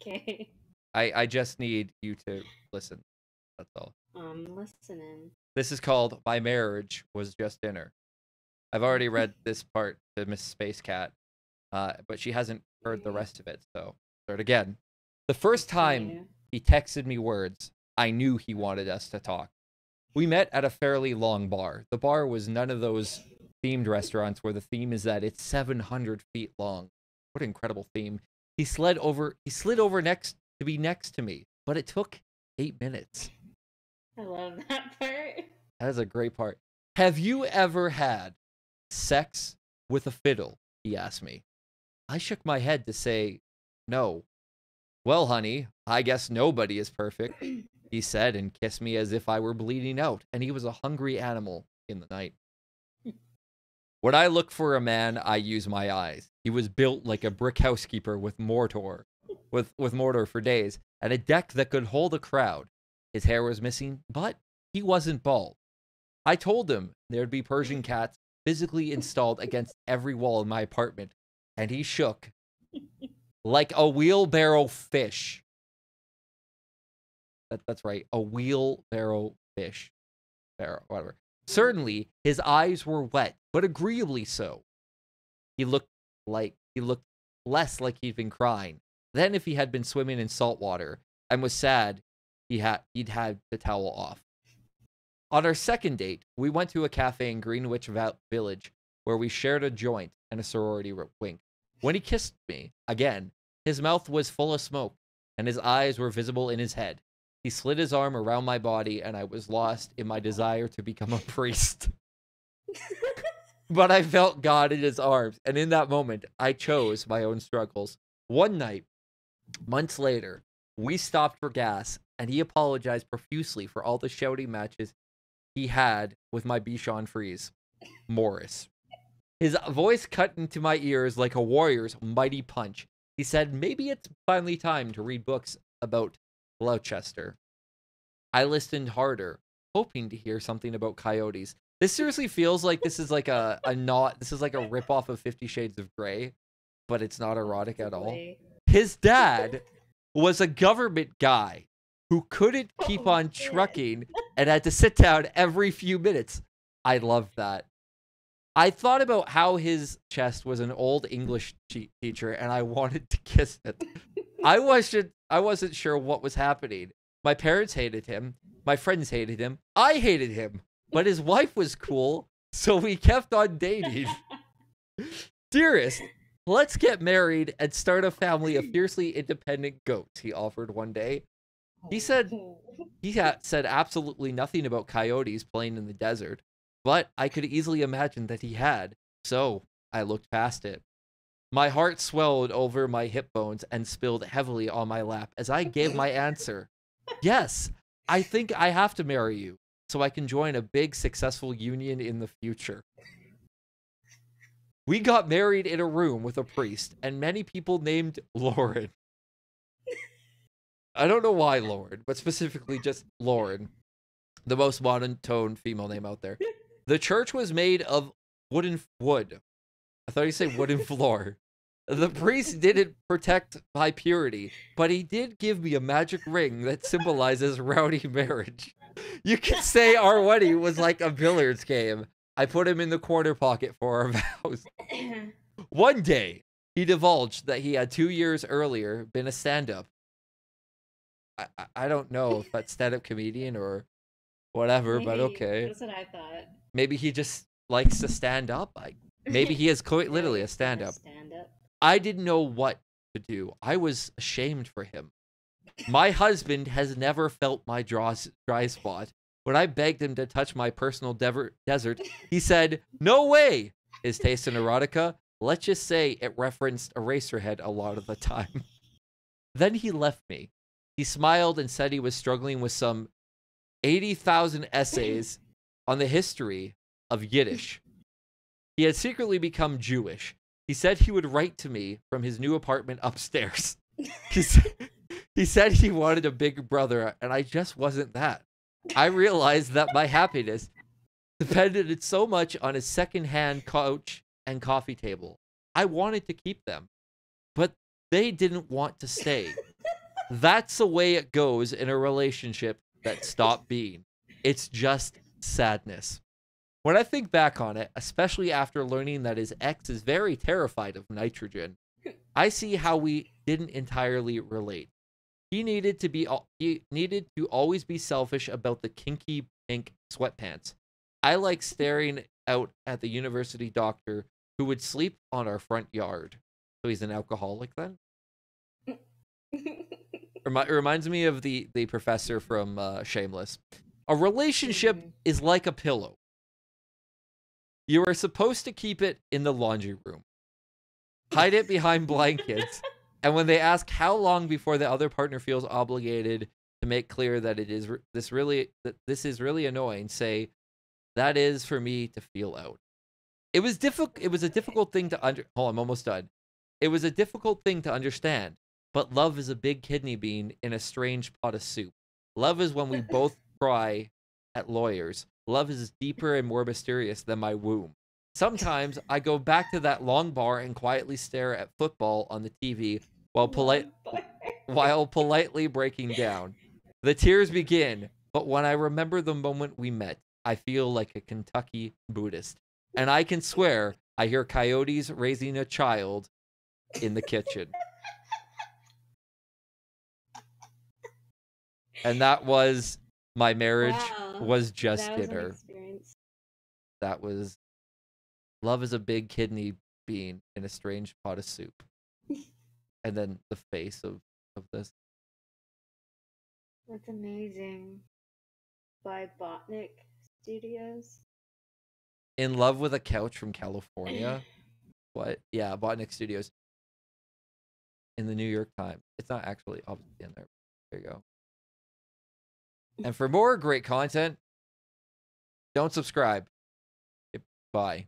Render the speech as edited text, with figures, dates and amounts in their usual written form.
Okay. I just need you to listen. That's all. I'm listening. This is called My Marriage Was Just Dinner. I've already read this part to Miss Space Cat, but she hasn't heard the rest of it, so start again. The first time he texted me words, I knew he wanted us to talk. We met at a fairly long bar. The bar was none of those themed restaurants where the theme is that it's 700 feet long. What an incredible theme. He slid over next to be next to me, but it took 8 minutes. I love that part. That is a great part. Have you ever had sex with a fiddle? He asked me. I shook my head to say no. Well, honey, I guess nobody is perfect, he said and kissed me as if I were bleeding out, and he was a hungry animal in the night. When I look for a man, I use my eyes. He was built like a brick housekeeper with mortar for days, and a deck that could hold a crowd. His hair was missing, but he wasn't bald. I told him there'd be Persian cats physically installed against every wall in my apartment, and he shook like a wheelbarrow fish. That's right, a wheelbarrow fish. Barrow, whatever. Certainly, his eyes were wet, but agreeably so. He looked less like he'd been crying than if he had been swimming in salt water and was sad he'd had the towel off. On our second date, we went to a cafe in Greenwich Village where we shared a joint and a sorority wink. When he kissed me, again, his mouth was full of smoke and his eyes were visible in his head. He slid his arm around my body and I was lost in my desire to become a priest. But I felt God in his arms, and in that moment, I chose my own struggles. One night, months later, we stopped for gas, and he apologized profusely for all the shouting matches he had with my Bichon Frise, Morris. His voice cut into my ears like a warrior's mighty punch. He said, maybe it's finally time to read books about Gloucester. I listened harder, hoping to hear something about coyotes. This seriously feels like this is like this is like a ripoff of 50 Shades of Grey, but it's not erotic at all. His dad was a government guy who couldn't keep on trucking and had to sit down every few minutes. I loved that. I thought about how his chest was an old English teacher and I wanted to kiss it. I wasn't sure what was happening. My parents hated him. My friends hated him. I hated him. But his wife was cool, so we kept on dating. Dearest, let's get married and start a family of fiercely independent goats, he offered one day. He said absolutely nothing about coyotes playing in the desert, but I could easily imagine that he had, so I looked past it. My heart swelled over my hip bones and spilled heavily on my lap as I gave my answer. Yes, I think I have to marry you, so I can join a big, successful union in the future. We got married in a room with a priest and many people named Lauren. I don't know why Lauren, but specifically just Lauren, the most monotone female name out there. The church was made of wood. I thought you say wooden floor. The priest didn't protect my purity, but he did give me a magic ring that symbolizes rowdy marriage. You could say our wedding was like a billiards game. I put him in the corner pocket for our vows. One day, he divulged that he had 2 years earlier been a stand-up. I don't know if that's stand-up comedian or whatever, but okay. That's what I thought. Maybe he just likes to stand up. Maybe he is literally a stand-up. I didn't know what to do. I was ashamed for him. My husband has never felt my dry spot. When I begged him to touch my personal desert, he said, no way. His taste in erotica, let's just say it referenced Eraserhead a lot of the time. Then he left me. He smiled and said he was struggling with some 80,000 essays on the history of Yiddish. He had secretly become Jewish. He said he would write to me from his new apartment upstairs. He said he wanted a big brother, and I just wasn't that. I realized that my happiness depended so much on his second-hand couch and coffee table. I wanted to keep them, but they didn't want to stay. That's the way it goes in a relationship that stopped being. It's just sadness. When I think back on it, especially after learning that his ex is very terrified of nitrogen, I see how we didn't entirely relate. He needed to always be selfish about the kinky pink sweatpants. I like staring out at the university doctor who would sleep on our front yard. So he's an alcoholic then? It reminds me of the professor from Shameless. A relationship is like a pillow. You are supposed to keep it in the laundry room. Hide it behind blankets. And when they ask how long before the other partner feels obligated to make clear that this is really annoying, say, that is for me to feel out. It was a difficult thing to hold on, I'm almost done. It was a difficult thing to understand, but love is a big kidney bean in a strange pot of soup. Love is when we both cry at lawyers. Love is deeper and more mysterious than my womb. Sometimes I go back to that long bar and quietly stare at football on the TV while politely breaking down. The tears begin, but when I remember the moment we met, I feel like a Kentucky Buddhist. And I can swear I hear coyotes raising a child in the kitchen. And that was my marriage was just dinner. That was love is a big kidney bean in a strange pot of soup. And then the face of this. That's amazing. By Botnick Studios. In Love with a Couch from California. What? Yeah, Botnick Studios. In the New York Times. It's not actually obviously in there. There you go. And for more great content, don't subscribe. Bye.